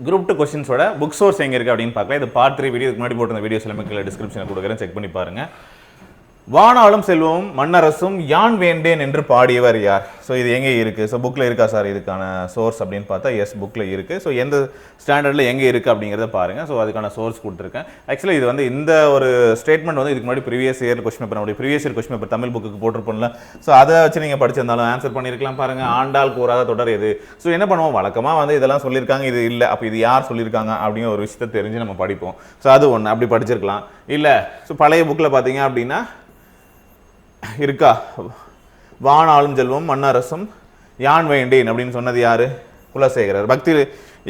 Group 2 கொஸ்டின்ஸோட book source எங்கே இருக்குது அப்படின்னு பார்க்கலாம். இது பார்ட் 3 வீடியோ, முன்னாடி போட்டு வீடியோஸ் எல்லாமே கீழே டிஸ்கிரிப்ஷனில் கொடுக்குறேன், செக் பண்ணி பாருங்கள். வானாளும் செல்வமும் மன்னரசும் யான் வேண்டேன் என்று பாடியவர் யார்? ஸோ இது எங்கே இருக்குது? ஸோ புக்கில் இருக்கா சார் இதுக்கான சோர்ஸ் அப்படின்னு பார்த்தா எஸ், புக்கில் இருக்குது. ஸோ எந்த ஸ்டாண்டர்டில் எங்கே இருக்குது அப்படிங்கிறத பாருங்கள். ஸோ அதுக்கான சோர்ஸ் கொடுத்துருக்கேன். ஆக்சுவலாக இது வந்து இந்த ஒரு ஸ்டேட்மெண்ட் வந்து இதுக்கு முன்னாடி ப்ரீவியஸ் இயர் கொஸ்டின் பேப்பர், நம்மளுடைய previous year question paper Tamil book போட்டிருப்போம்ல. ஸோ அதை வச்சு நீங்கள் படிச்சிருந்தாலும் ஆன்சர் பண்ணியிருக்கலாம். பாருங்கள், ஆண்டாள் கூறாத தொடர் எது? ஸோ என்ன பண்ணுவோம், வழக்கமாக வந்து இதெல்லாம் சொல்லியிருக்காங்க, இது இல்லை, அப்போ இது யார் சொல்லியிருக்காங்க அப்படிங்கிற ஒரு விஷயத்தை தெரிஞ்சு நம்ம படிப்போம். ஸோ அது ஒன்று, அப்படி படிச்சிருக்கலாம். இல்லை ஸோ பழைய புக்கில் பார்த்தீங்க அப்படின்னா இருக்கா, வானாளும் செல்வம் மன்னரசும் யான் வேண்டேன் அப்படின்னு சொன்னது யார்? குலசேகரர். பக்தி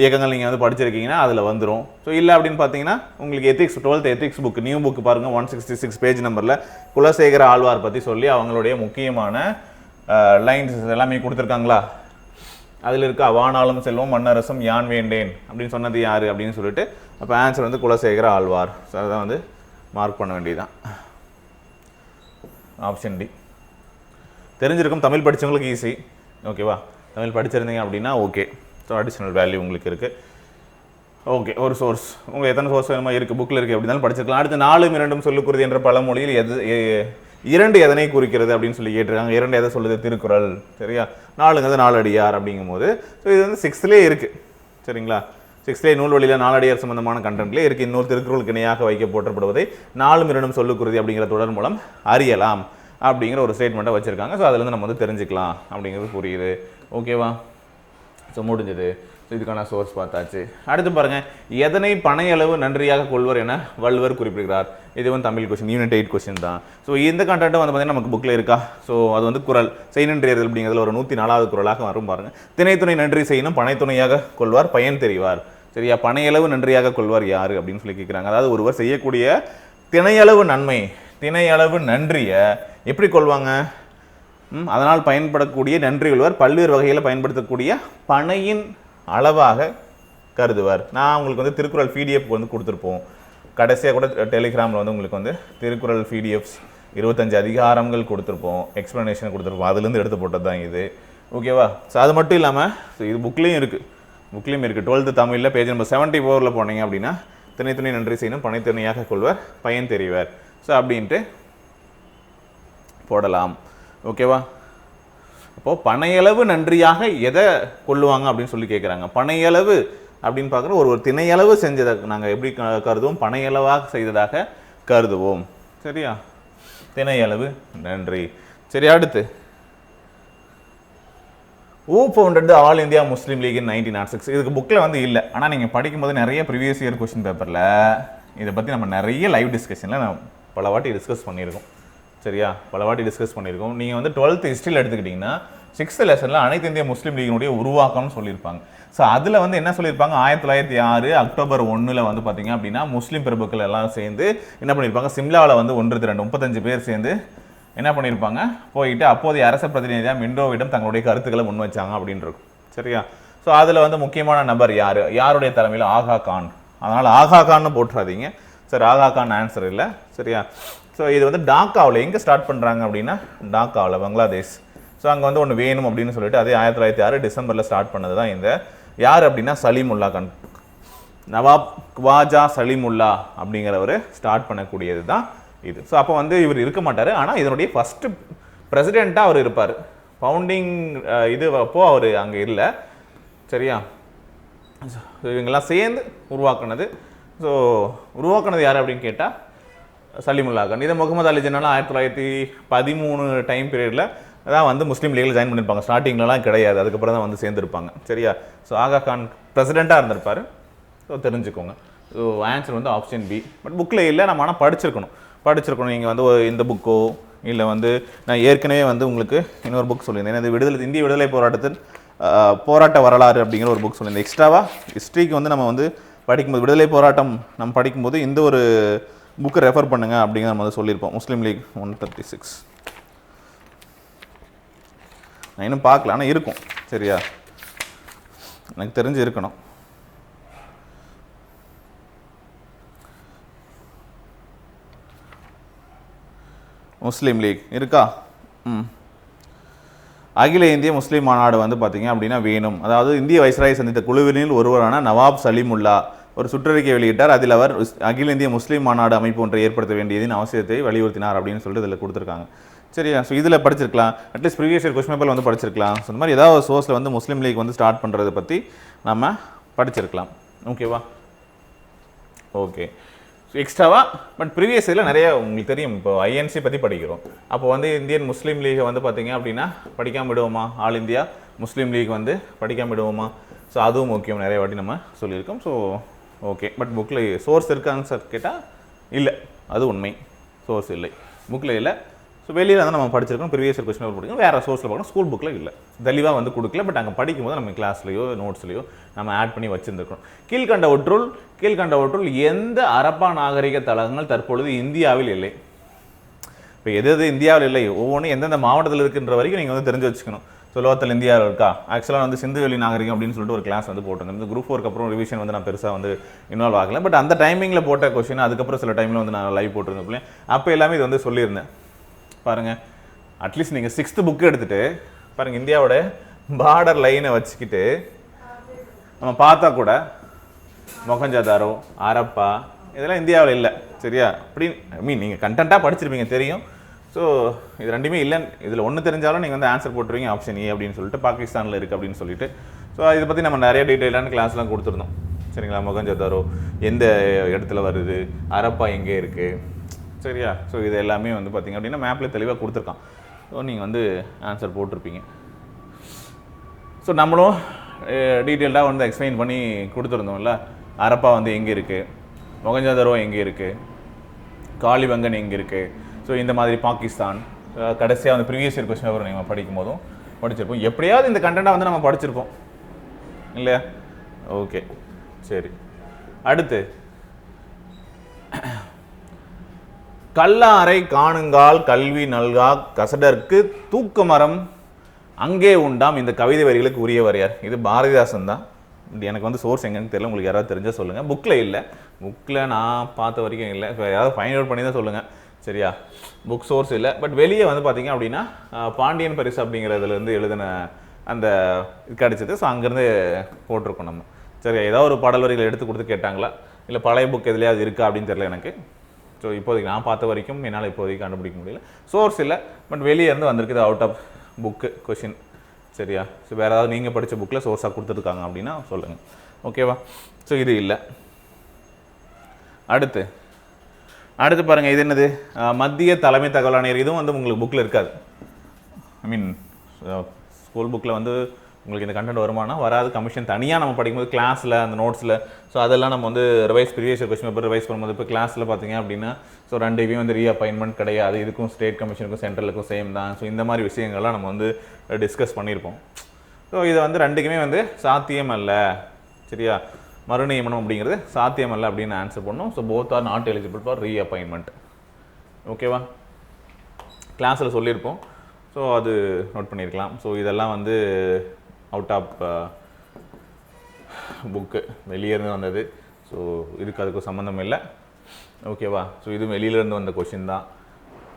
இயக்கங்கள் நீங்கள் வந்து படிச்சிருக்கீங்கன்னா அதில் வந்துடும். ஸோ இல்லை அப்படின்னு பார்த்தீங்கன்னா உங்களுக்கு ethics, 12th ethics book, new book பாருங்கள், 166 பேஜ் நம்பரில் குலசேகர ஆழ்வார் பற்றி சொல்லி அவங்களுடைய முக்கியமான லைன்ஸ் எல்லாமே கொடுத்துருக்காங்களா? அதில் இருக்கா, வானாளும் செல்வம் மன்னரசும் யான் வேண்டேன் அப்படின்னு சொன்னது யார் அப்படின்னு சொல்லிட்டு, அப்போ ஆன்சர் வந்து குலசேகர ஆழ்வார். ஸோ அதை வந்து மார்க் பண்ண வேண்டியதுதான். ஆப்ஷன் டி தெரிஞ்சிருக்கும். தமிழ் படித்தவங்களுக்கு ஈஸி, ஓகேவா? தமிழ் படிச்சிருந்தீங்க அப்படின்னா ஓகே. ஸோ அடிஷ்னல் வேல்யூ உங்களுக்கு இருக்குது. ஓகே, ஒரு சோர்ஸ் உங்களுக்கு எத்தனை சோர்ஸ் வேணுமா இருக்குது, புக்கில் இருக்குது, எப்படி இருந்தாலும் படிச்சிருக்கலாம். அடுத்து 4 2 சொல்லுக்குறது என்ற பழமொழியில் இரண்டு எதனை குறிக்கிறது அப்படின்னு சொல்லி கேட்டிருக்காங்க. 2 எதை சொல்லுது? திருக்குறள். சரியா? 4ங்கிறது 4 அடியார் அப்படிங்கும்போது ஸோ இது வந்து 6லேயே இருக்குது. சரிங்களா? 6லேயே நூல்வழியில் 4 அடியார் சம்பந்தமான கண்டென்ட்லேயே இருக்குது. இன்னொரு திருக்குறளுக்கு இணையாக வைக்க போற்றப்படுவதை 4 2 சொல்லுக்குருதி அப்படிங்கிற தொடர் மூலம் அறியலாம் அப்படிங்கிற ஒரு ஸ்டேட்மெண்ட்டை வச்சுருக்காங்க. ஸோ அதுலேருந்து நம்ம வந்து தெரிஞ்சுக்கலாம் அப்படிங்கிறது புரியுது. ஓகேவா? ஸோ முடிஞ்சது. ஸோ இதுக்கான சோர்ஸ் பார்த்தாச்சு. அடுத்து பாருங்கள், எதனை பனையளவு நன்றியாக கொள்வர் என வள்ளுவர் குறிப்பிடுகிறார்? இது வந்து தமிழ் கொஸ்டின், யூனிட் 8 கொஸ்டின் தான். ஸோ இந்த கண்டென்ட்டும் வந்து பார்த்தீங்கன்னா நமக்கு புக்கில் இருக்கா? ஸோ அது வந்து குறள், செய் நன்றி அறிதல் அப்படிங்கிறதுல ஒரு 104வது குறளாக வரும் பாருங்கள். திணைத்துணை நன்றி செய்யணும், பனைத்துணையாக கொள்வார், பயன் தெரிவார். சரியா? பனையளவு நன்றியாக கொள்வார் யார் அப்படின்னு சொல்லி கேட்குறாங்க. அதாவது ஒருவர் செய்யக்கூடிய திணையளவு நன்மை, திணையளவு நன்றியை எப்படி கொள்வாங்க? அதனால் பயன்படக்கூடிய நன்றி கொள்வார், பல்வேறு வகையில் பயன்படுத்தக்கூடிய பனையின் அளவாக கருதுவார். நான் உங்களுக்கு வந்து திருக்குறள் PDF வந்து கொடுத்துருப்போம். கடைசியாக கூட டெலிகிராமில் வந்து உங்களுக்கு வந்து திருக்குறள் PDFs 25 அதிகாரங்கள் கொடுத்துருப்போம், எக்ஸ்ப்ளனேஷன் கொடுத்துருப்போம். அதுலேருந்து எடுத்து போட்டது தான் இது. ஓகேவா? ஸோ அது மட்டும் இல்லாமல் இது புக்லேயும் இருக்குது, 12th தமிழில் பேஜ் நம்பர் 74 போனீங்க அப்படின்னா திணைத்துணை நன்றி செய்யணும், பனைத்துணையாக கொள்வார், பயன் தெரிவார். ஸோ அப்படின்ட்டு போடலாம். ஓகேவா? அப்போது பனையளவு நன்றியாக எதை கொள்ளுவாங்க அப்படின்னு சொல்லி கேட்குறாங்க. பனையளவு அப்படின்னு பார்க்குற ஒரு திணையளவு செஞ்சதை நாங்கள் எப்படி கருதுவோம்? பனையளவாக செய்ததாக கருதுவோம். சரியா? திணையளவு நன்றி. சரி, அடுத்து who founded the all India Muslim league in 1906? இதுக்கு புக்கில் வந்து இல்லை, ஆனால் நீங்கள் படிக்கும்போது நிறைய ப்ரீவியஸ் இயர் கொஸ்டின் பேப்பரில் இதை பற்றி நம்ம நிறைய லைவ் டிஸ்கஷனில் நம்ம பல வாட்டி டிஸ்கஸ் பண்ணியிருக்கோம். சரியா? பல வாட்டி டிஸ்கஸ் பண்ணியிருக்கோம். நீங்கள் வந்து 12th ஹிஸ்ட்ரியில் எடுத்துக்கிட்டிங்கன்னா 6th லெசனில் அனைத்து இந்திய முஸ்லீம் லீகினுடைய உருவாக்கம்னு சொல்லியிருப்பாங்க. ஸோ அதில் வந்து என்ன சொல்லியிருப்பாங்க? 1906 அக்டோபர் 1 வந்து பார்த்தீங்க அப்படின்னா முஸ்லீம் பிரபுக்கள் எல்லாம் சேர்ந்து என்ன பண்ணியிருப்பாங்க? சிம்லாவில் வந்து 35 பேர் சேர்ந்து என்ன பண்ணியிருப்பாங்க? போயிட்டு அப்போதைய அரச பிரதிநிதியாக மிண்டோவிடம் தங்களுடைய கருத்துக்களை முன் வச்சாங்க அப்படின்னு இருக்கும். சரியா? ஸோ அதில் வந்து முக்கியமான நபர் யார்? யாருடைய தலைமையில்? ஆகா கான். அதனால் ஆகா கான்னு போட்டுறாதீங்க. சரி, ஆகா கான் ஆன்சர் இல்லை. சரியா? ஸோ இது வந்து டாக்காவில் எங்கே ஸ்டார்ட் பண்ணுறாங்க அப்படின்னா டாக்காவில், பங்களாதேஷ். ஸோ அங்கே வந்து ஒன்று வேணும் அப்படின்னு சொல்லிட்டு அதே 1906 டிசம்பரில் ஸ்டார்ட் பண்ணது தான் இந்த யார் அப்படின்னா சலீமுல்லா கான். நவாப் குவாஜா சலீமுல்லா அப்படிங்கிறவர் ஸ்டார்ட் பண்ணக்கூடியது தான் இது. ஸோ அப்போ வந்து இவர் இருக்க மாட்டார், ஆனால் இதனுடைய ஃபஸ்ட்டு பிரசிடெண்ட்டாக அவர் இருப்பார். ஃபவுண்டிங் இது அப்போது அவர் அங்கே இல்லை. சரியா? இவங்கெல்லாம் சேர்ந்து உருவாக்குனது. ஸோ உருவாக்குனது யார் அப்படின்னு கேட்டால் சலீமுல்லா கான். இதை முகமது அலி ஜின்னா 1913 டைம் பீரியடில் தான் வந்து முஸ்லீம் லீகில் ஜாயின் பண்ணியிருப்பாங்க. ஸ்டார்டிங்லலாம் கிடையாது, அதுக்கப்புறம் தான் வந்து சேர்ந்துருப்பாங்க. சரியா? ஸோ ஆகா கான் பிரசிடெண்ட்டாக இருந்திருப்பார். ஸோ தெரிஞ்சுக்கோங்க. ஸோ ஆன்சர் வந்து ஆப்ஷன் பி. பட் புக்கில் இல்லை, நம்ம ஆனால் படிச்சிருக்கணும். நீங்கள் வந்து இந்த புக்கோ இல்லை வந்து நான் ஏற்கனவே வந்து உங்களுக்கு இன்னொரு புக் சொல்லியிருந்தேன். இது இந்திய விடுதலை போராட்டத்தில் போராட்ட வரலாறு அப்படிங்கிற ஒரு புக் சொல்லியிருந்தேன். எக்ஸ்ட்ராவாக ஹிஸ்ட்ரிக்கு வந்து நம்ம வந்து படிக்கும்போது விடுதலை போராட்டம் நம்ம படிக்கும்போது இந்த ஒரு புக்கை ரெஃபர் பண்ணுங்கள் அப்படிங்கிற நம்ம வந்து சொல்லியிருப்போம். முஸ்லீம் லீக் 136 நான் இன்னும் பார்க்கல, ஆனால் இருக்கும். சரியா? எனக்கு தெரிஞ்சு இருக்கணும். முஸ்லீம் லீக் இருக்கா? அகில இந்திய முஸ்லீம் மாநாடு வந்து பார்த்தீங்க அப்படின்னா வேணும். அதாவது இந்திய வைஸ்ராயை சந்தித்த குழுவினில் ஒருவரான நவாப் சலீமுல்லா ஒரு சுற்றறிக்கை வெளியிட்டார். அதில் அவர் அகில இந்திய முஸ்லீம் மாநாடு அமைப்பு ஒன்றை ஏற்படுத்த வேண்டியதின் அவசியத்தை வலியுறுத்தினார் அப்படின்னு சொல்லிட்டு இதில் கொடுத்துருக்காங்க. சரியா? ஸோ இதில் படிச்சிருக்கலாம், at least previous year question paper வந்து படிச்சிருக்கலாம். ஸோ இந்த மாதிரி ஏதாவது ஒரு சோர்ஸில் வந்து முஸ்லீம் லீக் வந்து ஸ்டார்ட் பண்ணுறதை பற்றி நம்ம படிச்சிருக்கலாம். ஓகேவா? ஓகே. ஸோ எக்ஸ்ட்ராவா பட் ப்ரீவியஸ் இயரில் நிறைய உங்களுக்கு தெரியும். இப்போ ஐஎன்சி பற்றி படிக்கிறோம். அப்போ வந்து இந்தியன் முஸ்லீம் லீகை வந்து பார்த்தீங்க அப்படின்னா படிக்காமல் விடுவோமா? ஆல் இந்தியா முஸ்லீம் லீக் வந்து படிக்காமல் விடுவோமா? ஸோ அதுவும் முக்கியம், நிறைய வாட்டி நம்ம சொல்லியிருக்கோம். ஸோ ஓகே, பட் புக்கில் சோர்ஸ் இருக்காங்க சார் கேட்டால் இல்லை, அது உண்மை, சோர்ஸ் இல்லை, புக்கில் இல்லை. ஸோ வெளியில் வந்து நம்ம படிச்சிருக்கோம், ப்ரீவியஸ் இயர் கொஸ்டின் பேப்பர் படிக்கணும், வேறு சோர்ஸில் பார்க்கணும், ஸ்கூல் புக்கில் இல்லை, தெளிவாக வந்து கொடுக்கல. பட் அங்கே படிக்கும்போது நம்ம கிளாஸ்லையோ நோட்ஸ்லையோ நம்ம ஆட் பண்ணி வச்சுருந்துருக்கோம். கீழ்கண்டவற்றுள் எந்த அரப்பா நாகரிக தளங்கள் தற்பொழுது இந்தியாவில் இல்லை? இப்போ எது இந்தியாவில் இல்லை, ஒவ்வொன்றும் எந்தெந்த மாவட்டத்தில் இருக்குன்ற வரைக்கும் நீங்கள் வந்து தெரிஞ்சு வச்சுக்கணும். ஸோ லோக்கல் இந்தியாவில் இருக்கா? ஆக்சுவலாக வந்து சிந்துவெளி நாகரிகம் அப்படின்னு சொல்லிட்டு ஒரு கிளாஸ் வந்து போட்டிருந்தேன். இந்த குரூப் 4க்கு அப்புறம் ரிவிஷன் வந்து நான் பெருசாக வந்து இன்வால்வ் ஆகலை. பட் அந்த டைமிங்கில் போட்ட கொஸ்டின் அதுக்கப்புறம் சில டைமில் வந்து நான் லைவ் போட்டிருந்தேன். அப்போ எல்லாமே இது வந்து சொல்லியிருந்தேன். பாருங்கள், அட்லீஸ்ட் நீங்கள் 6th புக்கு எடுத்துகிட்டு பாருங்கள், இந்தியாவோட பார்டர் லைனை வச்சுக்கிட்டு நம்ம பார்த்தா கூட மொகஞ்சதாரோ, அரப்பா இதெல்லாம் இந்தியாவில் இல்லை. சரியா? அப்படி நீங்கள் கண்டென்ட்டாக படிச்சிருப்பீங்க, தெரியும். ஸோ இது ரெண்டுமே இல்லைன்னு இதில் ஒன்று தெரிஞ்சாலும் நீங்கள் வந்து ஆன்சர் போட்டுருவீங்க ஆப்ஷன் ஏ அப்படின்னு சொல்லிட்டு, பாகிஸ்தானில் இருக்குது அப்படின்னு சொல்லிட்டு. ஸோ இதை பற்றி நம்ம நிறைய டீட்டெயிலான கிளாஸ்லாம் கொடுத்துருந்தோம். சரிங்களா? மொகஞ்சதாரோ எந்த இடத்துல வருது, அரப்பா எங்கே இருக்குது, சரியா? ஸோ இது எல்லாமே வந்து பார்த்திங்க அப்படின்னா மேப்பில் தெளிவாக கொடுத்துருக்கான். ஸோ நீங்கள் வந்து ஆன்சர் போட்டிருப்பீங்க. ஸோ நம்மளும் டீட்டெயில்டாக வந்து எக்ஸ்பிளைன் பண்ணி கொடுத்துருந்தோம்ல. அரப்பா வந்து எங்கே இருக்குது, மொகஞ்சதாரோ எங்கே இருக்குது, காளிபங்கன் எங்கே இருக்குது. ஸோ இந்த மாதிரி பாகிஸ்தான் கடைசியாக வந்து ப்ரீவியஸ் இயர் கொஸ்டின் பேப்பர் நம்ம படிக்கும் போதும் படிச்சிருப்போம். எப்படியாவது இந்த கண்டென்ட்டாக வந்து நம்ம படிச்சிருப்போம் இல்லையா? ஓகே, சரி. அடுத்து, கல்லாரை காணுங்கால் கல்வி நல்கா கசடர்க்கு தூக்க மரம் அங்கே உண்டாம் இந்த கவிதை வரிகளுக்கு உரியவர் யார்? இது பாரதிதாசன் தான். எனக்கு வந்து சோர்ஸ் எங்கன்னு தெரியல, உங்களுக்கு யாராவது தெரிஞ்சால் சொல்லுங்கள். புக்கில் இல்லை, புக்கில் நான் பார்த்த வரைக்கும் இல்லை. இப்போ யாராவது ஃபைண்ட் அவுட் பண்ணி தான் சொல்லுங்கள். சரியா? புக் சோர்ஸ் இல்லை. பட் வெளியே வந்து பார்த்தீங்க அப்படின்னா பாண்டியன் பரிசு அப்படிங்கிறதுலேருந்து எழுதின அந்த இது கிடச்சிது. ஸோ அங்கேருந்து போட்டிருக்கோம் நம்ம. சரியா? ஏதாவது ஒரு பாடல் வரிகளை எடுத்து கொடுத்து கேட்டாங்களா, இல்லை பழைய புக் எதுலையாவது இருக்கா அப்படின்னு தெரியல எனக்கு. ஸோ இப்போதைக்கு நான் பார்த்த வரைக்கும் என்னால் இப்போதைக்கு கண்டுபிடிக்க முடியல. சோர்ஸ் இல்லை, பட் வெளியே இருந்து வந்திருக்குது அவுட் ஆஃப் புக்கு கொஷின். சரியா? ஸோ வேறு ஏதாவது நீங்கள் படித்த புக்கில் சோர்ஸாக கொடுத்துருக்காங்க அப்படின்னா சொல்லுங்கள். ஓகேவா? ஸோ இது இல்லை. அடுத்து பாருங்கள், இது என்னது? மத்திய தலைமை தகவல் ஆணையர். இதுவும் வந்து உங்களுக்கு புக்கில் இருக்காது. ஐ மீன் ஸ்கூல் புக்கில் வந்து உங்களுக்கு இந்த கண்டென்ட் வருமானா வராது. கமிஷன் தனியாக நம்ம படிக்கும்போது கிளாஸில் அந்த நோட்ஸில் ஸோ அதெல்லாம் நம்ம வந்து ப்ரீவியஸ் கொஸ்டின் பேப்பர் ரிவைஸ் பண்ணும்போது இப்போ கிளாஸில் பார்த்தீங்க அப்படின்னா ஸோ ரெண்டுமே வந்து ரீஅப்பாயின்மெண்ட் கிடையாது. இதுக்கும் ஸ்டேட் கமிஷனுக்கும் சென்ட்ரலுக்கும் சேம் தான். ஸோ இந்த மாதிரி விஷயங்கள்லாம் நம்ம வந்து டிஸ்கஸ் பண்ணியிருப்போம். ஸோ இதை வந்து ரெண்டுக்குமே வந்து சாத்தியம் அல்ல. சரியா? மறுநியமனம் அப்படிங்கிறது சாத்தியம் அல்ல அப்படின்னு ஆன்சர் பண்ணோம். So both are not eligible for reappointment. ஓகேவா? கிளாஸில் சொல்லியிருப்போம். ஸோ அது நோட் பண்ணியிருக்கலாம். ஸோ இதெல்லாம் வந்து அவுட் ஆஃப் புக்கு, வெளியேருந்து வந்தது. ஸோ இதுக்கு அதுக்கும் சம்மந்தம் இல்லை. ஓகேவா? ஸோ இது வெளியிலேருந்து வந்த கொஷின் தான்.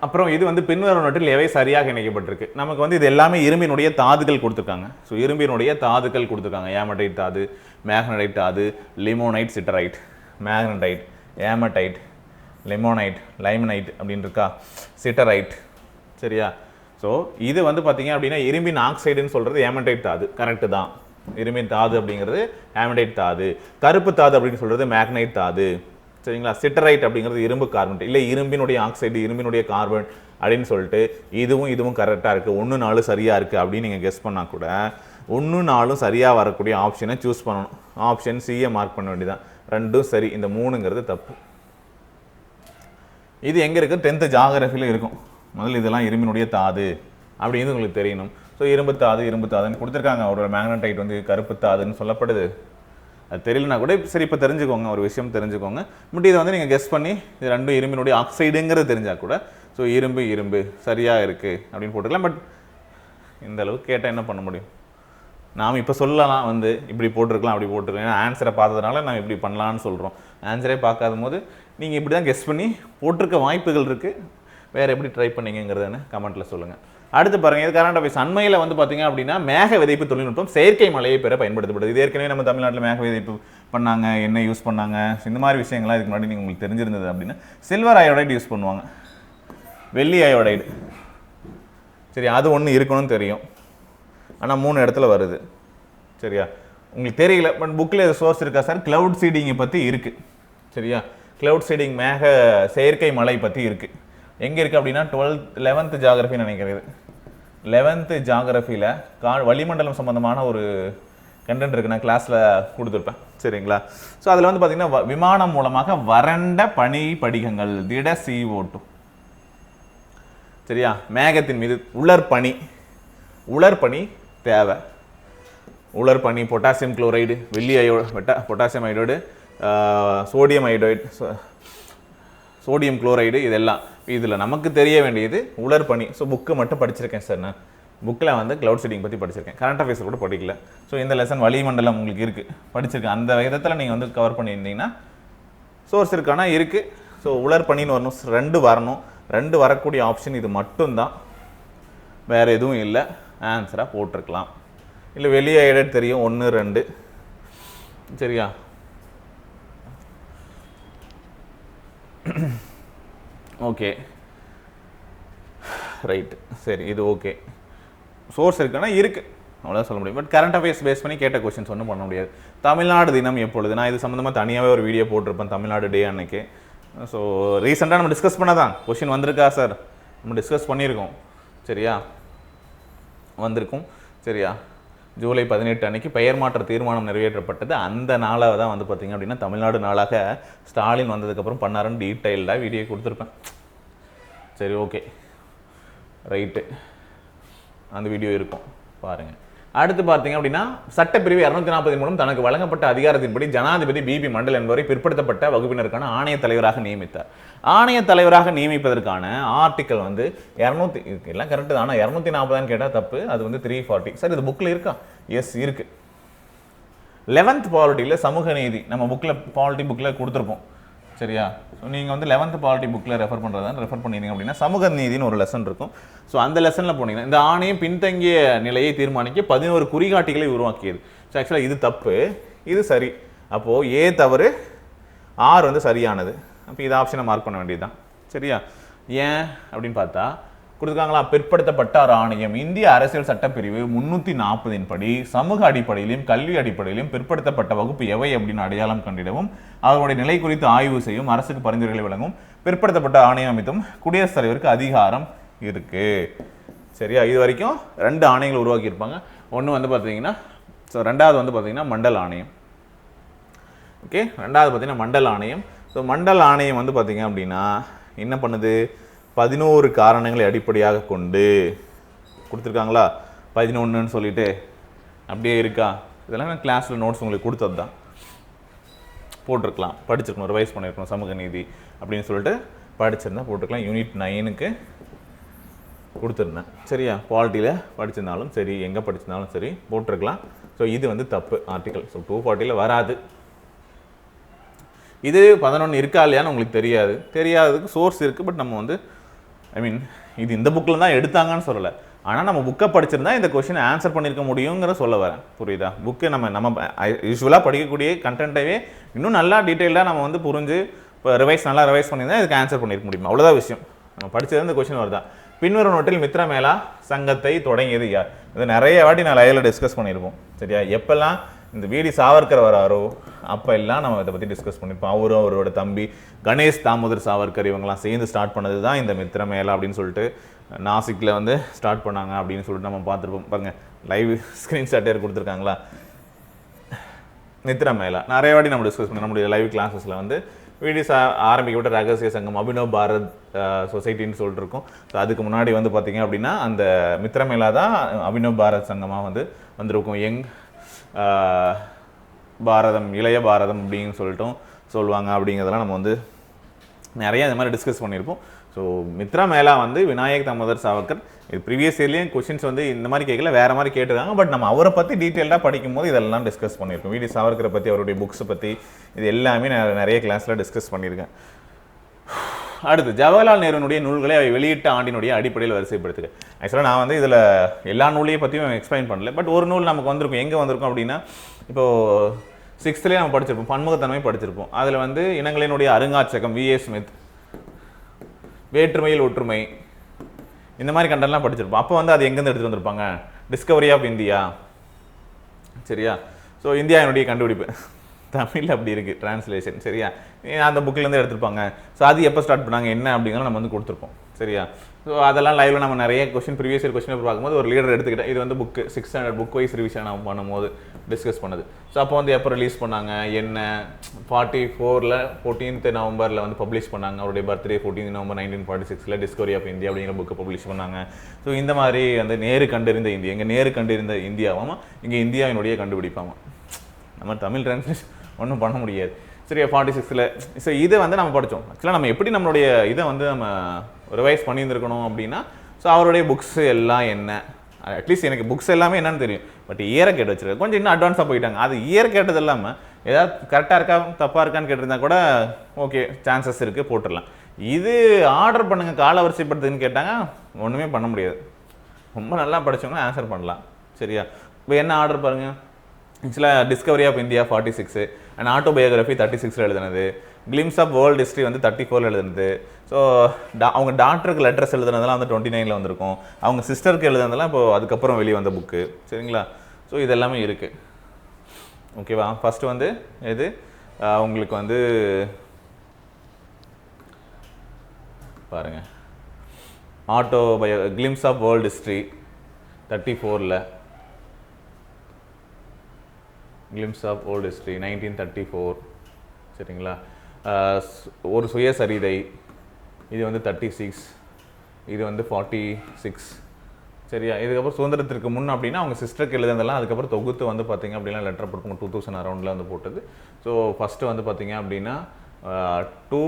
அப்புறம் இது வந்து பின்வரும் நோட்டில் எவை சரியாக இணைக்கப்பட்டிருக்கு? நமக்கு வந்து இது எல்லாமே இரும்பினுடைய தாதுகள் கொடுத்துருக்காங்க. ஸோ இரும்பினுடைய தாதுகள் கொடுத்துருக்காங்க. ஏமடைட் தாது, மேக்னடைட் தாது, லிமோனைட், சிட்டரைட், மேக்னடைட், ஏமடைட், லிமோனைட், லைமனைட் அப்படின்னு இருக்கா, சிட்டரைட். சரியா? ஸோ இது வந்து பார்த்தீங்க அப்படின்னா இரும்பின் ஆக்சைடுன்னு சொல்கிறது ஏமடைட் தாது, கரெக்டு தான். இரும்பின் தாது அப்படிங்கிறது ஏமடைட் தாது. கருப்பு தாது அப்படின்னு சொல்கிறது மேக்னைட் தாது. சரிங்களா? சிட்டரைட் அப்படிங்கிறது இரும்பு கார்பன், இல்லை இரும்பினுடைய ஆக்சைடு, இரும்பினுடைய கார்பன் அப்படின்னு சொல்லிட்டு இதுவும் கரெக்டாக இருக்குது. 1-4 சரியாக இருக்குது அப்படின்னு நீங்கள் கெஸ் பண்ணால் கூட 1-4 சரியாக வரக்கூடிய ஆப்ஷனை சூஸ் பண்ணணும். ஆப்ஷன் சியை மார்க் பண்ண வேண்டியதான். ரெண்டும் சரி, இந்த 3ங்கிறது தப்பு. இது எங்கே இருக்குது? 10th ஜாகிரபியில் இருக்கும். முதல்ல இதெல்லாம் இரும்பினுடைய தாது அப்படிங்கிறது உங்களுக்கு தெரியணும். ஸோ இரும்பு தாதுன்னு கொடுத்துருக்காங்க. அவரோட மேக்னடைட் வந்து கருப்பு தாதுன்னு சொல்லப்படுது. அது தெரியலனா கூட சரி, இப்போ தெரிஞ்சுக்கோங்க, ஒரு விஷயம் தெரிஞ்சுக்கோங்க. பட் இதை வந்து நீங்கள் கெஸ் பண்ணி இது ரெண்டும் இரும்பினுடைய ஆக்சைடுங்கிறது தெரிஞ்சால் கூட ஸோ இரும்பு சரியாக இருக்குது அப்படின்னு போட்டுக்கலாம். பட் இந்த அளவுக்கு கேட்டால் என்ன பண்ண முடியும்? நாம் இப்போ சொல்லலாம் வந்து இப்படி போட்டிருக்கலாம், அப்படி போட்டிருக்கலாம். ஏன்னா ஆன்சரை பார்த்ததுனால நம்ம இப்படி பண்ணலான்னு சொல்கிறோம். ஆன்சரே பார்க்காத போது நீங்கள் இப்படி தான் கெஸ் பண்ணி போட்டிருக்க வாய்ப்புகள் இருக்குது. வேறு எப்படி ட்ரை பண்ணிங்கிறதுன்னு கமெண்ட்டில் சொல்லுங்கள். அடுத்து பாருங்க, இது கரண்ட் அஃபேர்ஸ். அண்மையில் வந்து பார்த்தீங்க அப்படின்னா மேக விதைப்பு தொழில்நுட்பம் செயற்கை மழையை பெற பயன்படுத்தப்படுது. இது ஏற்கனவே நம்ம தமிழ்நாட்டில் மேக விதைப்பு பண்ணாங்க, என்ன யூஸ் பண்ணாங்க, இந்த மாதிரி விஷயங்கள்லாம் இதுக்கு முன்னாடி உங்களுக்கு தெரிஞ்சிருந்தது அப்படின்னா சில்வர் அயோடைடு யூஸ் பண்ணுவாங்க, வெள்ளி அயோடைடு. சரி, அது ஒன்று இருக்கணும்னு தெரியும், ஆனால் 3 இடத்துல வருது. சரியா, உங்களுக்கு தெரியல, பட் புக்கில் சோர்ஸ் இருக்கா சார்? கிளவுட் சீடிங்கை பற்றி இருக்குது. சரியா, கிளவுட் சீடிங் மேக செயற்கை மழை பற்றி இருக்குது. எங்கே இருக்குது அப்படின்னா 11th ஜியாகிரஃபின்னு நினைக்கிறது. 11th ஜியாகிரஃபியில் வளிமண்டலம் சம்மந்தமான ஒரு கண்டென்ட் இருக்குது, நான் கிளாஸில் கொடுத்துருப்பேன். சரிங்களா? ஸோ அதில் வந்து பார்த்திங்கன்னா விமானம் மூலமாக வறண்ட பனி படிகங்கள், திட CO2. சரியா, மேகத்தின் மீது உலர்பனி தேவை. உலர்பனி, பொட்டாசியம் குளோரைடு, வெள்ளி பொட்டாசியம் அயோடைடு, சோடியம் குளோரைடு, இதெல்லாம் இதில் நமக்கு தெரிய வேண்டியது உலர்பனி. ஸோ புக்கு மட்டும் படிச்சிருக்கேன் சார், நான் புக்கில் வந்து கிளவுட் சீடிங் பற்றி படிச்சிருக்கேன், கரண்ட் அஃபேர்ஸ் கூட படிக்கல. ஸோ இந்த லெசன் வளிமண்டலம் உங்களுக்கு இருக்குது, படிச்சிருக்கேன். அந்த விதத்தில் நீங்கள் வந்து கவர் பண்ணியிருந்தீங்கன்னா சோர்ஸ் இருக்கானா இருக்குது. ஸோ உலர்பனின்னு வரணும், 2 வரணும். 2 வரக்கூடிய ஆப்ஷன் இது மட்டும்தான், வேறு எதுவும் இல்லை. ஆன்சராக போட்டிருக்கலாம். இல்லை வெளியே எடட் தெரியும், 1 2. சரியா, ஓகே ரைட்டு. சரி, இது ஓகே. சோர்ஸ் இருக்குன்னா இருக்குது, அவ்வளோதான் சொல்ல முடியும். பட் கரண்ட் அஃபேர்ஸ் பேஸ் பண்ணி கேட்ட கொஸ்டின்ஸ் ஒன்றும் பண்ண முடியாது. தமிழ்நாடு தினம் எப்பொழுது? நான் இது சம்மந்தமாக தனியாகவே ஒரு வீடியோ போட்டிருப்பேன், தமிழ்நாடு டே அன்னைக்கு. ஸோ ரீசெண்டாக நம்ம டிஸ்கஸ் பண்ணதான் கொஸ்டின் வந்திருக்கா சார்? நம்ம டிஸ்கஸ் பண்ணியிருக்கோம். சரியா, வந்திருக்கும். சரியா, ஜூலை 18 அன்னைக்கு பெயர் மாற்ற தீர்மானம் நிறைவேற்றப்பட்டது. அந்த நாளாக தான் வந்து பார்த்திங்க அப்படின்னா தமிழ்நாடு நாளாக ஸ்டாலின் வந்ததுக்கப்புறம் பண்ணாருன்னு டீட்டெயில்டாக வீடியோ கொடுத்துருப்பேன். சரி, ஓகே ரைட்டு, அந்த வீடியோ இருக்கும், பாருங்கள். அடுத்து பார்த்தீங்க அப்படின்னா சட்டப்பிரிவு 240 மூலம் தனக்கு வழங்கப்பட்ட அதிகாரத்தின்படி ஜனாதிபதி பிபி மண்டல் என்பவரை பிற்படுத்தப்பட்ட வகுப்பினருக்கான ஆணைய தலைவராக நியமித்தார். ஆணைய தலைவராக நியமிப்பதற்கான ஆர்டிக்கல் வந்து 200 எல்லாம் கரெக்டு தான், ஆனால் 240 கேட்டால் தப்பு, அது வந்து 340. சார் இது புக்கில் இருக்கா? எஸ் இருக்கு. 11th பாலிட்டியில் சமூக நீதி நம்ம பாலிட்டி புக்கில் கொடுத்துருப்போம். சரியா, ஸோ நீங்கள் வந்து 11th பாலிட்டி புக்கில் ரெஃபர் பண்ணியிருந்தீங்க அப்படின்னா சமூக நீதினு ஒரு லெசன் இருக்கும். ஸோ அந்த லெசனில் போனீங்கன்னா இந்த ஆணையம் பின்தங்கிய நிலையை தீர்மானிக்க 11 குறிகாட்டிகளை உருவாக்கியது. ஸோ ஆக்சுவலாக இது தப்பு, இது சரி. அப்போது ஏ தவறு, ஆர் வந்து சரியானது. அப்போ இது ஆப்ஷனை மார்க் பண்ண வேண்டியது தான். சரியா, ஏன் அப்படின்னு பார்த்தா கொடுத்துருக்காங்களா, பிற்படுத்தப்பட்டார் ஆணையம் இந்திய அரசியல் சட்டப்பிரிவு 340 படி சமூக அடிப்படையிலும் கல்வி அடிப்படையிலும் பிற்படுத்தப்பட்ட வகுப்பு எவை அப்படின்னு அடையாளம் கண்டிடவும் அவர்களுடைய நிலை குறித்து ஆய்வு செய்யும், அரசுக்கு பரிந்துரைகளை வழங்கும், பிற்படுத்தப்பட்ட ஆணையம் அமைத்தும் குடியரசுத் தலைவருக்கு அதிகாரம் இருக்கு. சரியா, இது வரைக்கும் 2 ஆணையங்கள் உருவாக்கியிருப்பாங்க. ஒன்று வந்து பார்த்தீங்கன்னா, ஸோ 2வது வந்து பார்த்தீங்கன்னா மண்டல் ஆணையம். ஓகே, 2வது பார்த்தீங்கன்னா மண்டல் ஆணையம். ஸோ மண்டல் ஆணையம் வந்து பார்த்தீங்க அப்படின்னா என்ன பண்ணுது, 11 காரணங்களை அடிப்படையாக கொண்டு கொடுத்துருக்காங்களா, 11ன்னு சொல்லிட்டு அப்படியே இருக்கா? இதெல்லாம் நான் கிளாஸில் நோட்ஸ் உங்களுக்கு கொடுத்தது தான், போட்டிருக்கலாம், படிச்சிருக்கணும், ரிவைஸ் பண்ணியிருக்கணும். சமூக நீதி அப்படின்னு சொல்லிட்டு படிச்சிருந்தா போட்டிருக்கலாம். யூனிட் 9க்கு கொடுத்துருந்தேன். சரியா, பாலிட்டியில் படிச்சிருந்தாலும் சரி, எங்கே படிச்சிருந்தாலும் சரி போட்டிருக்கலாம். ஸோ இது வந்து தப்பு ஆர்டிக்கல். ஸோ 240 வராது. இது 11 இருக்கா இல்லையான்னு உங்களுக்கு தெரியாததுக்கு சோர்ஸ் இருக்குது. பட் நம்ம வந்து இது இந்த புக்கில் தான் எடுத்தாங்கன்னு சொல்லலை, ஆனால் நம்ம புக்கை படிச்சிருந்தா இந்த கொஸ்டின் ஆன்சர் பண்ணியிருக்க முடியுங்கிற சொல்ல வரேன். புரியுதா? புக்கு நம்ம யூஸ்வலாக படிக்கக்கூடிய கண்டென்ட்டவே இன்னும் நல்லா டீட்டெயில்டாக நம்ம வந்து புரிஞ்சு இப்போ நல்லா ரிவைஸ் பண்ணியிருந்தா இதுக்கு ஆன்சர் பண்ணியிருக்க முடியுமா? அவ்வளோதான் விஷயம். நம்ம படித்தது இந்த கொஸ்டின் வருதா. பின்வரும் நோட்டில் மித்ரா மேளா சங்கத்தை தொடங்கியது யார்? இது நிறைய வாட்டி நான் லைவ்ல டிஸ்கஸ் பண்ணியிருப்போம். சரியா, எப்பெல்லாம் இந்த வீடி சாவர்கர் வராரோ அப்போ எல்லாம் நம்ம இதை பற்றி டிஸ்கஸ் பண்ணியிருப்போம். அவரும் அவரோட தம்பி கணேஷ் தாமோதர் சாவர்கர் இவங்கெல்லாம் சேர்ந்து ஸ்டார்ட் பண்ணது தான் இந்த மித்ரா மேளா அப்படின்னு சொல்லிட்டு நாசிக்கில் வந்து ஸ்டார்ட் பண்ணாங்க அப்படின்னு சொல்லிட்டு நம்ம பார்த்துருப்போம். பாருங்க, லைவ் ஸ்க்ரீன்ஷாட்டே கொடுத்துருக்காங்களா, மித்ரா மேளா நிறைய வாட்டி நம்ம டிஸ்கஸ் பண்ணோம். நம்மளுடைய லைவ் கிளாஸஸில் வந்து வீடியோஸ் ஆரம்பிக்கப்பட்ட ரகசிய சங்கம் அபினவ் பாரத் சொசைட்டின்னு சொல்லிட்டு இருக்கோம். ஸோ அதுக்கு முன்னாடி வந்து பார்த்தீங்க அப்படின்னா அந்த மித்ரா மேளா தான் அபினவ் பாரத் சங்கமாக வந்திருக்கும். யங் பாரதம், இளைய பாரதம் அப்படின்னு சொல்லிட்டும் சொல்லுவாங்க. அப்படிங்கிறதெல்லாம் நம்ம வந்து நிறைய இந்த மாதிரி டிஸ்கஸ் பண்ணியிருப்போம். ஸோ மித்ரா மேளா வந்து விநாயக் தாமோதர் சாவர்கர், இது ப்ரீவியஸ் இயர்லேயும் கொஸ்டின்ஸ் வந்து இந்த மாதிரி கேட்கல, வேறு மாதிரி கேட்டிருக்காங்க. பட் நம்ம அவரை பற்றி டீட்டெயிலாக படிக்கும்போது இதெல்லாம் டிஸ்கஸ் பண்ணியிருக்கோம். விடி சாவர்கரை பற்றி, அவருடைய புக்ஸை பற்றி, இது எல்லாமே நான் நிறைய கிளாஸில் டிஸ்கஸ் பண்ணியிருக்கேன். அடுத்து ஜவஹர்லால் நேருனுடைய நூல்களை அவை வெளியிட்ட ஆண்டினுடைய அடிப்படையில் வரிசைப்படுத்துக. ஆக்சுவலாக நான் வந்து இதில் எல்லா நூலையும் பற்றியும் எக்ஸ்பிளைன் பண்ணல. பட் ஒரு நூல் நமக்கு வந்திருக்கும். எங்கே வந்திருக்கும் அப்படின்னா, இப்போது 6th நம்ம படிச்சிருப்போம், பன்முகத்தன்மை படிச்சிருப்போம். அதில் வந்து இனங்களினுடைய அருங்காட்சியகம் V.A. ஸ்மித், வேற்றுமையில் ஒற்றுமை, இந்த மாதிரி கண்டெல்லாம் படிச்சிருப்போம். அப்போ வந்து அது எங்கேருந்து எடுத்துகிட்டு வந்திருப்பாங்க? Discovery of India. சரியா? ஸோ இந்தியாவினுடைய கண்டுபிடிப்பு தமிழ் அப்படி இருக்குது டிரான்ஸ்லேஷன். சரியா? அந்த புக்கிலேருந்து எடுத்துருப்பாங்க. ஸோ அது எப்போ ஸ்டார்ட் பண்ணாங்க என்ன அப்படிங்கிறத நம்ம வந்து கொடுத்துருப்போம். சரியா? ஸோ அதெல்லாம் லைவில் நம்ம நிறைய கொஸ்டின் ப்ரீவியஸ் இயர் கொஸ்டின் பார்க்கும்போது ஒரு லீடர் எடுத்துக்கிட்டேன். இது வந்து புக்கு 600 புக் வைஸ் ரிவிஷன் நம்ம பண்ணும்போது டிஸ்கஸ் பண்ணது. ஸோ அப்போ வந்து எப்போ ரிலீஸ் பண்ணாங்க என்ன, 44ல் 14th நவம்பரில் வந்து பப்ளிஷ் பண்ணாங்க. அவருடைய birthday 14th November 1946 discovery of India அப்படிங்கிற புக்கை பப்ளிஷ் பண்ணாங்க. ஸோ இந்த மாதிரி வந்து நேரு கண்டறிந்த இந்தியா, எங்கள் நேரு கண்டறிந்த இந்தியாவாமா, இங்கே இந்தியாவினுடைய கண்டுபிடிப்பாமா. நம்ம தமிழ் டிரான்ஸ்லேஷன் ஒன்றும் பண்ண முடியாது. சரியா? 46ல். ஸோ இதை வந்து நம்ம படித்தோம். ஆக்சுவலாக நம்ம எப்படி நம்மளுடைய இதை வந்து நம்ம ரிவைஸ் பண்ணியிருந்துருக்கணும் அப்படின்னா, ஸோ அவருடைய புக்ஸ் எல்லாம் என்ன, அட்லீஸ்ட் எனக்கு புக்ஸ் எல்லாமே என்னன்னு தெரியும். பட் இயரை கேட்டு வச்சிருக்கேன். கொஞ்சம் இன்னும் அட்வான்ஸாக போயிட்டாங்க. அது இயர் கேட்டது இல்லாமல் ஏதாவது கரெக்டாக இருக்கா தப்பாக இருக்கான்னு கேட்டிருந்தா கூட ஓகே சான்சஸ் இருக்குது போட்டுடலாம். இது ஆர்டர் பண்ணுங்க கால வரிசைப்படுத்துன்னு கேட்டாங்க, ஒன்றுமே பண்ண முடியாது. ரொம்ப நல்லா படித்தவங்க ஆன்சர் பண்ணலாம். சரியா? இப்போ என்ன ஆர்டர் பாருங்கள். ஆக்சுவலாக discovery of India 46 and autobiography 36ல் எழுதுனது, கிளிம்ஸ் ஆஃப் வேர்ல்டு ஹிஸ்ட்ரி வந்து 34ல் எழுதுனது. ஸோ அவங்க டாக்டருக்கு லெட்டர்ஸ் எழுதுனதெல்லாம் வந்து 29ல் வந்திருக்கும். அவங்க சிஸ்டருக்கு எழுதுனதெல்லாம் இப்போ அதுக்கப்புறம் வெளியே வந்த புக்கு. சரிங்களா? ஸோ இது எல்லாமே இருக்குது. ஓகேவா? ஃபஸ்ட்டு வந்து எது உங்களுக்கு வந்து பாருங்கள், கிளிம்ஸ் ஆஃப் வேர்ல்டு ஹிஸ்ட்ரி 34ல், கிளிம்ஸ் ஆஃப் ஓல்டு ஹிஸ்ட்ரி 1934. சரிங்களா? ஒரு சுயசரிதை இது வந்து 36, இது வந்து 46. சரியா? இதுக்கப்புறம் சுதந்திரத்திற்கு முன் அப்படின்னா அவங்க சிஸ்டருக்கு எழுதுனதெல்லாம் அதுக்கப்புறம் தொகுத்து வந்து பார்த்தீங்க அப்படின்னா லெட்டர் போட்டு 2000 அரௌண்டில் வந்து போட்டது. ஸோ ஃபஸ்ட்டு வந்து பார்த்தீங்க அப்படின்னா 2,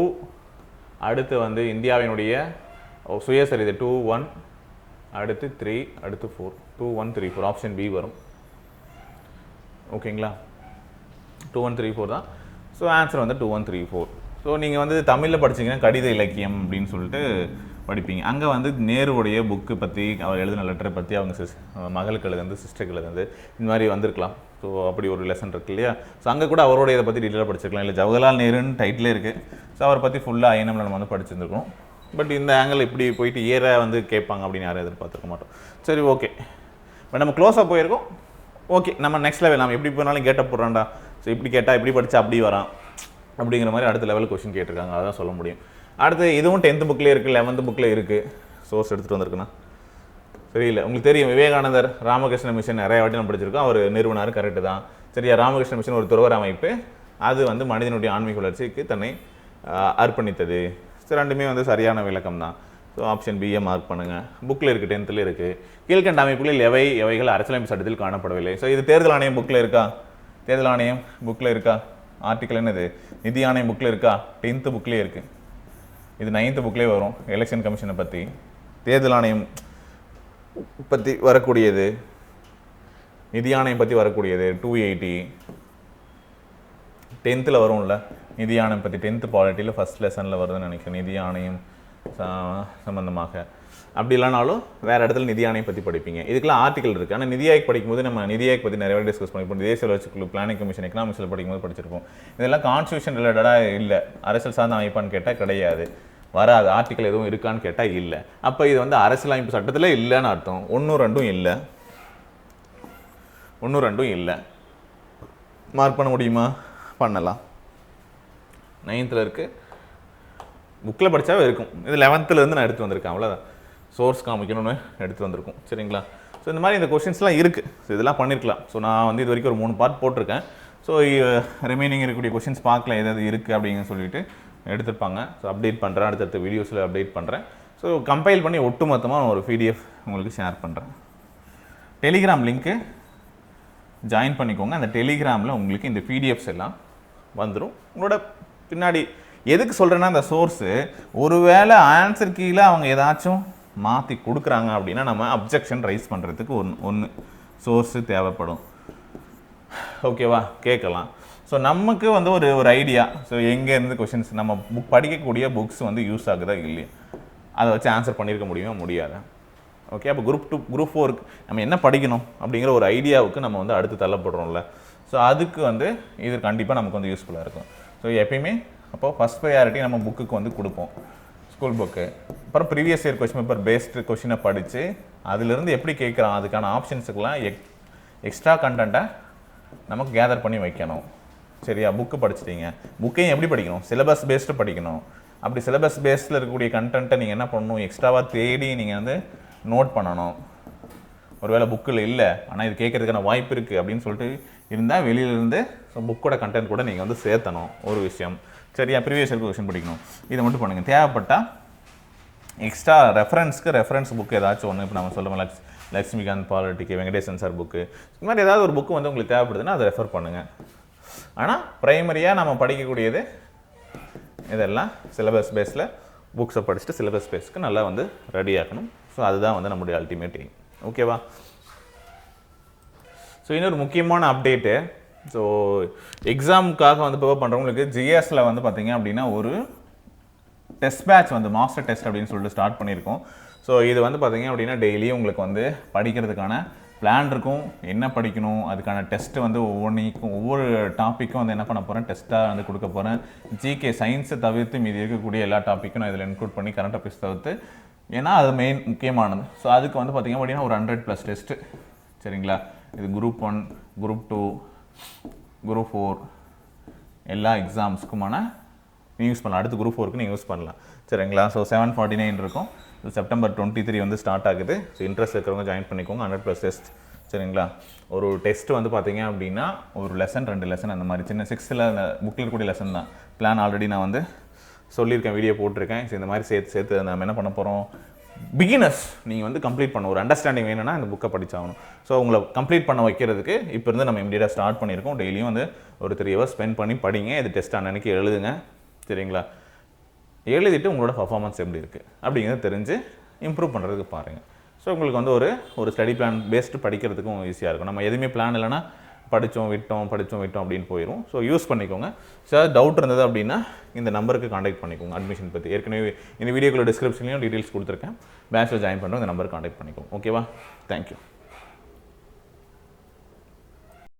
அடுத்து வந்து இந்தியாவினுடைய சுயசரிதை 2, 1, அடுத்து 3, அடுத்து 4, 2, 1, 3, 4 ஆப்ஷன் பி வரும். ஓகேங்களா? 2, 1, 3, 4 தான். ஸோ ஆன்சர் வந்து 2, 1, 3, 4. ஸோ நீங்கள் வந்து தமிழில் படிச்சிங்கன்னா கடித இலக்கியம் அப்படின்னு சொல்லிட்டு படிப்பீங்க. அங்கே வந்து நேருவுடைய புக்கு பற்றி, அவர் எழுதின லெட்டரை பற்றி, அவங்க மகளுக்கு எழுதுனது, சிஸ்டருக்கு எழுதுனது, இந்த மாதிரி வந்திருக்கலாம். ஸோ அப்படி ஒரு லெசன் இருக்குது இல்லையா? ஸோ அங்கே கூட அவரோட இதை பற்றி டீட்டெயிலாக படிச்சிருக்கலாம். இல்லை ஜவஹர்லால் நேருன்னு டைட்டிலே இருக்குது. ஸோ அவரை பற்றி ஃபுல்லாக ஐஎன்எம்ல நம்ம வந்து படிச்சிருந்துருக்கோம். பட் இந்த ஆங்கிள் இப்படி போயிட்டு ஏரை வந்து கேட்பாங்க அப்படின்னு யாரும் எதிர்பார்த்துருக்க மாட்டோம். சரி, ஓகே. பட் நம்ம க்ளோஸாக போயிருக்கோம். ஓகே, நம்ம நெக்ஸ்ட் லெவல் நம்ம எப்படி போனாலும் கேட்டப் போடுறான்டா. ஸோ இப்படி கேட்டால் இப்படி படித்தா அப்படி வரான் அப்படிங்கிற மாதிரி அடுத்த லெவல் கொஸ்டின் கேட்டிருக்காங்க. அதான் சொல்ல முடியும். அடுத்து இதுவும் 10th புக்கில் இருக்குது, 11th புக்கில் இருக்குது. சோர்ஸ் எடுத்துகிட்டு வந்திருக்குண்ணா சரியில்லை. உங்களுக்கு தெரியும், விவேகானந்தர் ராமகிருஷ்ண மிஷன் நிறைய வாட்டி நம்ம படிச்சிருக்கோம். அவர் நிறுவனார், கரெக்டு தான். சரியா? ராமகிருஷ்ண மிஷன் ஒரு துறவர அமைப்பு. அது வந்து மனிதனுடைய ஆன்மீக வளர்ச்சிக்கு தன்னை அர்ப்பணித்தது. ஸோ ரெண்டுமே வந்து சரியான விளக்கம் தான். ஸோ ஆப்ஷன் பியை மார்க் பண்ணுங்கள். புக்கில் இருக்குது, 10th இருக்குது. கீழ்கண்ட அமைப்புகளில் எவைகள் அரசியலமைப்பு சட்டத்தில் காணப்படவில்லை. ஸோ இது தேர்தல் ஆணையம் புக்கில் இருக்கா? தேர்தல் ஆணையம் புக்கில் இருக்கா? ஆர்டிக்கல் என்னது? நிதி ஆணையம் புக்கில் இருக்கா? 10th புக்லேயே இருக்குது. இது 9th புக்லேயே வரும். எலெக்ஷன் கமிஷனை பற்றி, தேர்தல் ஆணையம் பற்றி வரக்கூடியது, நிதி ஆணையம் பற்றி வரக்கூடியது 280. 10th வரும்ல நிதி ஆணையம் பற்றி. 10th பாலிட்டியில் ஃபஸ்ட் லெசனில் வருதுன்னு நினைக்கிறேன். நிதி ஆணையம் சம்பந்தமாக. அப்படி இல்லைனாலும் வேறு இடத்துல நிதி ஆணையம் பற்றி படிப்பீங்க. இதுக்கெல்லாம் ஆர்டிக்கல் இருக்குது. ஆனால் நிதி ஆயோக் படிக்கும்போது நம்ம நிதி ஆயோக் பற்றி நிறைய டிஸ்கஸ் பண்ணிப்போம். தேசிய வளர்ச்சி குழு, பிளானிங் கமிஷன், எக்கனாமிக்ஸில் படிக்கும்போது படிச்சிருப்போம். இதெல்லாம் கான்ஸ்டியூஷன் ரிலேட்டடாக இல்லை. அரசியல் சார்ந்த அமைப்பான்னு கேட்டால் கிடையாது, வராது. ஆர்டிக்கல் எதுவும் இருக்கான்னு கேட்டால் இல்லை. அப்போ இது வந்து அரசியலமைப்பு சட்டத்தில் இல்லைன்னு அர்த்தம். 1, 2 இல்லை. 1, 2 இல்லை. மார்க் பண்ண முடியுமா? பண்ணலாம். 9th இருக்குது. புக்கில் படித்தாவே இருக்கும். இது 11th நான் எடுத்து வந்திருக்கேன். அவ்வளோதான். சோர்ஸ் காமிக்கணும்னு எடுத்து வந்திருக்கும். சரிங்களா? ஸோ இந்த மாதிரி இந்த கொஷின்ஸ்லாம் இருக்குது. ஸோ இதெல்லாம் பண்ணியிருக்கலாம். ஸோ நான் வந்து இது வரைக்கும் ஒரு 3 பார்ட் போட்டிருக்கேன். ஸோ ரிமைனிங் இருக்கக்கூடிய கொஷின்ஸ் பார்க்கலாம் எதாவது இருக்குது அப்படின்னு சொல்லிட்டு எடுத்துருப்பாங்க. ஸோ அப்டேட் பண்ணுறேன். அடுத்தடுத்த வீடியோஸில் அப்டேட் பண்ணுறேன். ஸோ கம்பைல் பண்ணி ஒட்டுமொத்தமாக ஒரு PDF உங்களுக்கு ஷேர் பண்ணுறேன். டெலிகிராம் லிங்க்கு ஜாயின் பண்ணிக்கோங்க. அந்த டெலிகிராமில் உங்களுக்கு இந்த PDFs எல்லாம் வந்துடும். உங்களோட பின்னாடி எதுக்கு சொல்கிறேன்னா, அந்த சோர்ஸு ஒருவேளை ஆன்சர் கீழே அவங்க ஏதாச்சும் மாற்றி கொடுக்குறாங்க அப்படின்னா நம்ம அப்ஜெக்ஷன் ரைஸ் பண்ணுறதுக்கு ஒன்று சோர்ஸு தேவைப்படும். ஓகேவா? கேட்கலாம். ஸோ நமக்கு வந்து ஒரு ஐடியா, ஸோ எங்கேருந்து கொஷின்ஸ் நம்ம படிக்கக்கூடிய புக்ஸ் வந்து யூஸ் ஆகுதா இல்லையா, அதை வச்சு ஆன்சர் பண்ணியிருக்க முடியுமா முடியாது. ஓகே, அப்போ குரூப் 2 குரூப் 4 நம்ம என்ன படிக்கணும் அப்படிங்கிற ஒரு ஐடியாவுக்கு நம்ம வந்து அடுத்து தள்ளப்படுறோம்ல. ஸோ அதுக்கு வந்து இது கண்டிப்பாக நமக்கு வந்து யூஸ்ஃபுல்லாக இருக்கும். ஸோ எப்பயுமே அப்போது ஃபஸ்ட் ப்ரையாரிட்டி நம்ம புக்குக்கு வந்து கொடுப்போம், ஸ்கூல் புக்கு. அப்புறம் previous year question paper based கொஷினை படித்து அதிலிருந்து எப்படி கேட்குறான் அதுக்கான ஆப்ஷன்ஸுக்கெலாம் எக்ஸ்ட்ரா கண்டென்ட்டை நமக்கு கேதர் பண்ணி வைக்கணும். சரியா, புக்கு படிச்சிட்டிங்க, புக்கையும் எப்படி படிக்கணும், சிலபஸ் பேஸ்டு படிக்கணும். அப்படி சிலபஸ் பேஸில் இருக்கக்கூடிய கண்டென்ட்டை நீங்கள் என்ன பண்ணணும், எக்ஸ்ட்ராவாக தேடி நீங்கள் வந்து நோட் பண்ணணும். ஒருவேளை புக்கில் இல்லை ஆனால் இது கேட்கறதுக்கான வாய்ப்பு இருக்குது அப்படின்னு சொல்லிட்டு இருந்தால் வெளியிலேருந்து புக்கோட கண்டென்ட் கூட நீங்கள் வந்து சேர்த்தணும் ஒரு விஷயம். சரியா, ப்ரீவியஸ் இயர் கொஸ்டின் படிக்கணும், இதை மட்டும் பண்ணுங்கள். தேவைப்பட்டால் எக்ஸ்ட்ரா ரெஃபரன்ஸ் புக்கு ஏதாச்சும் ஒன்று, இப்போ நம்ம சொல்லுவோம் லக்ஷ்மிகாந்த் பாலிட்டிக்கு, வெங்கடேசன் சார் புக்கு, இந்த மாதிரி ஏதாவது ஒரு புக்கு வந்து உங்களுக்கு தேவைப்படுதுன்னா அதை ரெஃபர் பண்ணுங்கள். ஆனால் ப்ரைமரியாக நம்ம படிக்கக்கூடியது இதெல்லாம் சிலபஸ் பேஸில் புக்ஸை படிச்சுட்டு சிலபஸ் பேஸ்க்கு நல்லா வந்து ரெடி ஆக்கணும். ஸோ அதுதான் வந்து நம்முடைய அல்டிமேட் எய்ம். ஓகேவா? ஸோ இன்னொரு முக்கியமான அப்டேட்டு, ஸோ எக்ஸாமுக்காக வந்து ப்ரிப்பேர் பண்ணுறவங்களுக்கு ஜிஎஸில் வந்து பார்த்திங்க அப்படின்னா ஒரு டெஸ்ட் பேட்ச் வந்து மாஸ்டர் டெஸ்ட் அப்படின்னு சொல்லிட்டு ஸ்டார்ட் பண்ணியிருக்கோம். ஸோ இது வந்து பார்த்திங்க அப்படின்னா டெய்லியும் உங்களுக்கு வந்து படிக்கிறதுக்கான பிளான் இருக்கும், என்ன படிக்கணும், அதுக்கான டெஸ்ட்டு வந்து ஒவ்வொரு டாப்பிக்கும் வந்து என்ன பண்ண போகிறேன், டெஸ்ட்டாக வந்து கொடுக்க போகிறேன். ஜிகே சயின்ஸை தவிர்த்து மீதி இருக்கக்கூடிய எல்லா டாப்பிக்கும் நான் இதில் இன்க்ளூட் பண்ணி கரண்ட் அஃபேர்ஸ் தவிர்த்து, ஏன்னா அது மெயின் முக்கியமானது. ஸோ அதுக்கு வந்து பார்த்திங்க அப்படின்னா ஒரு 100+ டெஸ்ட்டு. சரிங்களா, இது குரூப் 1, குரூப் 2, குரூப் 4 எல்லா எக்ஸாம்ஸ்க்குமான நீங்கள் யூஸ் பண்ணலாம். அடுத்து குரூப் 4க்கு நீங்கள் யூஸ் பண்ணலாம். சரிங்களா, ஸோ 749 இருக்கும். செப்டம்பர் 23 வந்து ஸ்டார்ட் ஆகுது. ஸோ இன்ட்ரெஸ்ட் இருக்கிறவங்க ஜாயின் பண்ணிக்கோங்க. 100+ டெஸ்ட். சரிங்களா, ஒரு டெஸ்ட்டு வந்து பார்த்தீங்க அப்படின்னா ஒரு லெசன் 2 லெசன் அந்த மாதிரி சின்ன 6ல் அந்த புக்கில் இருக்கக்கூடிய லெசன் தான். பிளான் ஆல்ரெடி நான் வந்து சொல்லியிருக்கேன், வீடியோ போட்டிருக்கேன். ஸோ இந்த மாதிரி சேர்த்து நம்ம என்ன பண்ண போகிறோம், பிகினர்ஸ் நீங்கள் வந்து கம்ப்ளீட் பண்ண ஒரு அண்டர்ஸ்டாண்டிங் வேணும்னா இந்த புக்கை படிச்சாகணும். ஸோ உங்களை கம்ப்ளீட் பண்ண வைக்கிறதுக்கு இப்போ இருந்து நம்ம இமீடியட்டாக ஸ்டார்ட் பண்ணியிருக்கோம். டெய்லியும் வந்து ஒரு 3 hours ஸ்பெண்ட் பண்ணி படிங்க. இது டெஸ்ட் அன்னைக்கு எழுதுங்க. சரிங்களா, எழுதிட்டு உங்களோட பர்ஃபார்மன்ஸ் எப்படி இருக்குது அப்படிங்கிறத தெரிஞ்சு இம்ப்ரூவ் பண்ணுறதுக்கு பாருங்கள். ஸோ உங்களுக்கு வந்து ஒரு ஸ்டடி பிளான் பேஸ்டு படிக்கிறதுக்கும் ஈஸியாக இருக்கும். நம்ம எதுவுமே பிளான் இல்லைனா படித்தோம் விட்டோம் அப்படின்னு போயிடும். ஸோ யூஸ் பண்ணிக்கோங்க. ஸோ ஏதாவது டவுட் இருந்தது அப்படின்னா இந்த நம்பருக்கு காண்டாக்ட் பண்ணிக்கோங்க. அட்மிஷன் பற்றி ஏற்கனவே இந்த வீடியோக்குள்ள டிஸ்கிரிப்ஷன்லையும் டீட்டெயில்ஸ் கொடுத்துருக்கேன். பேட்சில் ஜாயின் பண்ணுறோம், இந்த நம்பருக்கு காண்டாக்ட் பண்ணிக்கோங்க. ஓகேவா? தேங்க்யூ.